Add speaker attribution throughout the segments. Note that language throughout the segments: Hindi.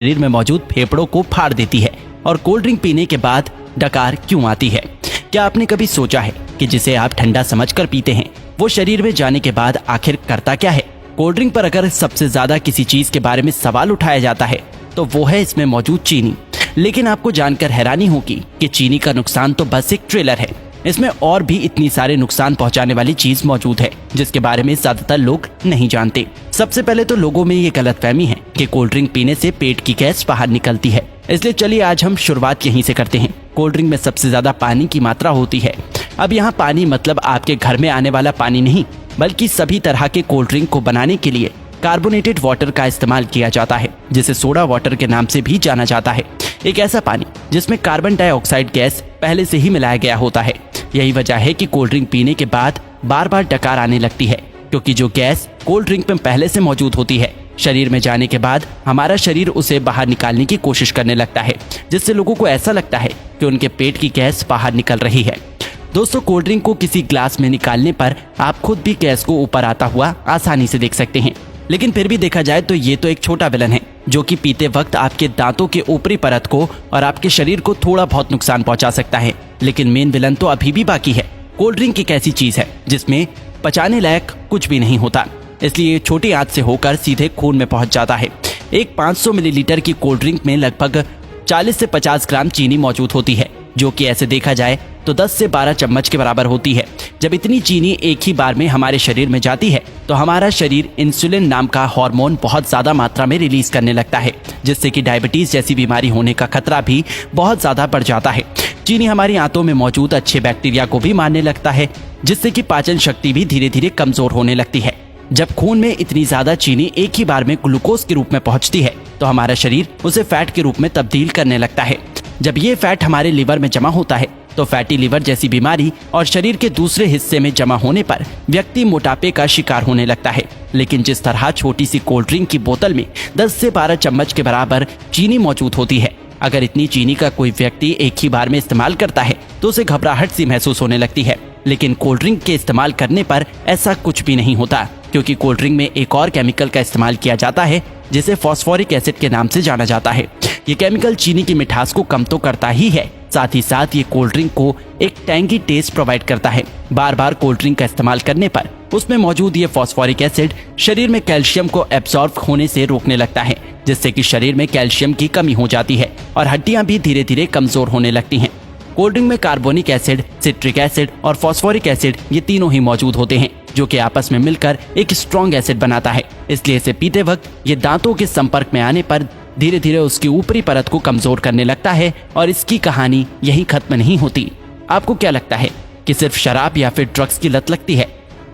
Speaker 1: शरीर में मौजूद फेफड़ों को फाड़ देती है और कोल्ड ड्रिंक पीने के बाद डकार क्यों आती है। क्या आपने कभी सोचा है कि जिसे आप ठंडा समझकर पीते हैं वो शरीर में जाने के बाद आखिर करता क्या है। कोल्ड ड्रिंक पर अगर सबसे ज्यादा किसी चीज के बारे में सवाल उठाया जाता है तो वो है इसमें मौजूद चीनी। लेकिन आपको जानकर हैरानी होगी कि चीनी का नुकसान तो बस एक ट्रेलर है, इसमें और भी इतनी सारे नुकसान पहुंचाने वाली चीज मौजूद है जिसके बारे में ज्यादातर लोग नहीं जानते। सबसे पहले तो लोगों में ये गलतफहमी है कि कोल्ड ड्रिंक पीने से पेट की गैस बाहर निकलती है, इसलिए चलिए आज हम शुरुआत यहीं से करते हैं। कोल्ड ड्रिंक में सबसे ज्यादा पानी की मात्रा होती है। अब यहाँ पानी मतलब आपके घर में आने वाला पानी नहीं, बल्कि सभी तरह के कोल्ड ड्रिंक को बनाने के लिए कार्बोनेटेड वाटर का इस्तेमाल किया जाता है, जिसे सोडा वाटर के नाम से भी जाना जाता है। एक ऐसा पानी जिसमें कार्बन डाइऑक्साइड गैस पहले से ही मिलाया गया होता है। यही वजह है कि कोल्ड ड्रिंक पीने के बाद बार बार डकार आने लगती है, क्योंकि जो गैस कोल्ड ड्रिंक में पहले से मौजूद होती है शरीर में जाने के बाद हमारा शरीर उसे बाहर निकालने की कोशिश करने लगता है, जिससे लोगों को ऐसा लगता है कि उनके पेट की गैस बाहर निकल रही है। दोस्तों, कोल्ड ड्रिंक को किसी ग्लास में निकालने पर आप खुद भी गैस को ऊपर आता हुआ आसानी से देख सकते हैं। लेकिन फिर भी देखा जाए तो ये तो एक छोटा विलन है जो कि पीते वक्त आपके दांतों के ऊपरी परत को और आपके शरीर को थोड़ा बहुत नुकसान पहुंचा सकता है। लेकिन मेन विलन तो अभी भी बाकी है। कोल्ड ड्रिंक एक ऐसी चीज है जिसमें पचाने लायक कुछ भी नहीं होता, इसलिए छोटी आंच से होकर सीधे खून में पहुंच जाता है। एक 500 मिलीलीटर की कोल्ड ड्रिंक में लगभग 40 से 50 ग्राम चीनी मौजूद होती है, जो कि ऐसे देखा जाए तो 10 से 12 चम्मच के बराबर होती है। जब इतनी चीनी एक ही बार में हमारे शरीर में जाती है तो हमारा शरीर इंसुलिन नाम का हार्मोन बहुत ज्यादा मात्रा में रिलीज करने लगता है, जिससे कि डायबिटीज जैसी बीमारी होने का खतरा भी बहुत ज्यादा बढ़ जाता है। चीनी हमारी आंतों में मौजूद अच्छे बैक्टीरिया को भी मारने लगता है, जिससे कि पाचन शक्ति भी धीरे धीरे कमजोर होने लगती है। जब खून में इतनी ज्यादा चीनी एक ही बार में ग्लूकोज के रूप में पहुंचती है तो हमारा शरीर उसे फैट के रूप में तब्दील करने लगता है। जब ये फैट हमारे लिवर में जमा होता है तो फैटी लिवर जैसी बीमारी और शरीर के दूसरे हिस्से में जमा होने पर व्यक्ति मोटापे का शिकार होने लगता है। लेकिन जिस तरह छोटी सी कोल्ड ड्रिंक की बोतल में 10 से 12 चम्मच के बराबर चीनी मौजूद होती है, अगर इतनी चीनी का कोई व्यक्ति एक ही बार में इस्तेमाल करता है तो उसे घबराहट सी महसूस होने लगती है। लेकिन कोल्ड ड्रिंक के इस्तेमाल करने पर ऐसा कुछ भी नहीं होता, क्योंकि कोल्ड ड्रिंक में एक और केमिकल का इस्तेमाल किया जाता है जिसे फॉस्फोरिक एसिड के नाम से जाना जाता है। ये केमिकल चीनी की मिठास को कम तो करता ही है, साथ ही साथ ये कोल्ड ड्रिंक को एक टैंगी टेस्ट प्रोवाइड करता है। बार बार कोल्ड ड्रिंक का इस्तेमाल करने पर उसमें मौजूद ये फॉस्फोरिक एसिड शरीर में कैल्शियम को एब्सॉर्ब होने से रोकने लगता है, जिससे कि शरीर में कैल्शियम की कमी हो जाती है और हड्डियां भी धीरे धीरे कमजोर होने लगती हैं। कोल्ड ड्रिंक में कार्बोनिक एसिड, सिट्रिक एसिड और फॉस्फोरिक एसिड ये तीनों ही मौजूद होते हैं, जो कि आपस में मिलकर एक स्ट्रॉन्ग एसिड बनाता है। इसलिए इसे पीते वक्त ये दांतों के संपर्क में आने पर धीरे धीरे उसकी ऊपरी परत को कमजोर करने लगता है और इसकी कहानी यही खत्म नहीं होती। आपको क्या लगता है कि सिर्फ शराब या फिर ड्रग्स की लत लगती है?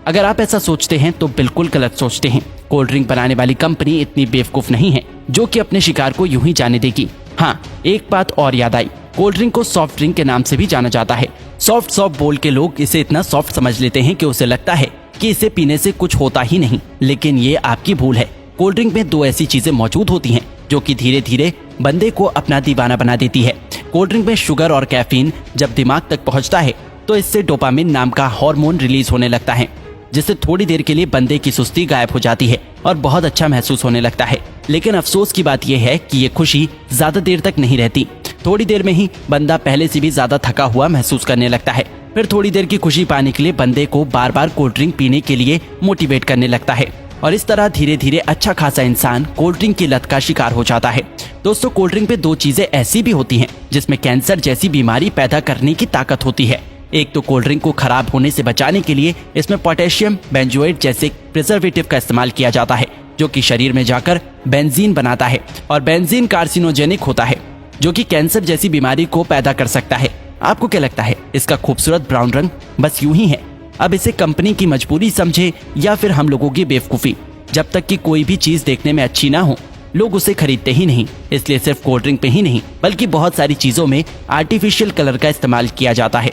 Speaker 1: अगर आप ऐसा सोचते हैं तो बिल्कुल गलत सोचते हैं। कोल्ड ड्रिंक बनाने वाली कंपनी इतनी बेवकूफ नहीं है जो कि अपने शिकार को यूं ही जाने देगी। हाँ, एक बात और याद आई, कोल्ड ड्रिंक को सॉफ्ट ड्रिंक के नाम से भी जाना जाता है। सॉफ्ट बोल के लोग इसे इतना सॉफ्ट समझ लेते हैं कि उसे लगता है कि इसे पीने से कुछ होता ही नहीं, लेकिन ये आपकी भूल है। कोल्ड ड्रिंक में दो ऐसी चीजें मौजूद होती हैं जो कि धीरे धीरे बंदे को अपना दीवाना बना देती है। कोल्ड ड्रिंक में शुगर और कैफीन जब दिमाग तक पहुंचता है तो इससे डोपामिन नाम का हार्मोन रिलीज होने लगता है, जिससे थोड़ी देर के लिए बंदे की सुस्ती गायब हो जाती है और बहुत अच्छा महसूस होने लगता है। लेकिन अफसोस की बात यह है कि ये खुशी ज्यादा देर तक नहीं रहती। थोड़ी देर में ही बंदा पहले से भी ज्यादा थका हुआ महसूस करने लगता है। फिर थोड़ी देर की खुशी पाने के लिए बंदे को बार बार कोल्ड ड्रिंक पीने के लिए मोटिवेट करने लगता है और इस तरह धीरे धीरे अच्छा खासा इंसान कोल्ड ड्रिंक की लत का शिकार हो जाता है। दोस्तों, कोल्ड ड्रिंक पे दो चीजें ऐसी भी होती हैं जिसमें कैंसर जैसी बीमारी पैदा करने की ताकत होती है। एक तो कोल्ड ड्रिंक को खराब होने से बचाने के लिए इसमें पोटेशियम बेंजोएट जैसे प्रिजर्वेटिव का इस्तेमाल किया जाता है, जो कि शरीर में जाकर बेंजीन बनाता है और बेंजीन कार्सिनोजेनिक होता है, जो कि कैंसर जैसी बीमारी को पैदा कर सकता है। आपको क्या लगता है इसका खूबसूरत ब्राउन रंग बस यूं ही है? अब इसे कंपनी की मजबूरी समझे या फिर हम लोगों की बेवकूफी? जब तक कि कोई भी चीज देखने में अच्छी ना हो लोग उसे खरीदते ही नहीं। इसलिए सिर्फ कोल्ड ड्रिंक पे ही नहीं बल्कि बहुत सारी चीजों में आर्टिफिशियल कलर का इस्तेमाल किया जाता है।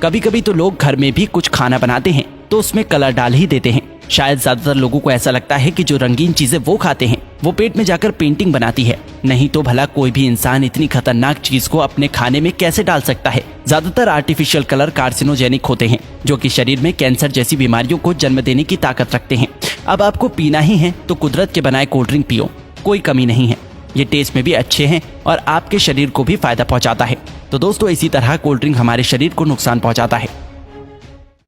Speaker 1: कभी कभी तो लोग घर में भी कुछ खाना बनाते हैं तो उसमें कलर डाल ही देते हैं। शायद ज्यादातर लोगों को ऐसा लगता है कि जो रंगीन चीजें वो खाते हैं वो पेट में जाकर पेंटिंग बनाती है। नहीं तो भला कोई भी इंसान इतनी खतरनाक चीज को अपने खाने में कैसे डाल सकता है? ज्यादातर आर्टिफिशियल कलर कार्सिनोजेनिक होते हैं, जो कि शरीर में कैंसर जैसी बीमारियों को जन्म देने की ताकत रखते हैं। अब आपको पीना ही है तो कुदरत के बनाए कोल्ड ड्रिंक पियो, कोई कमी नहीं है। ये टेस्ट में भी अच्छे हैं और आपके शरीर को भी फायदा पहुंचाता है। तो दोस्तों इसी तरह कोल्ड ड्रिंक हमारे शरीर को नुकसान पहुंचाता है।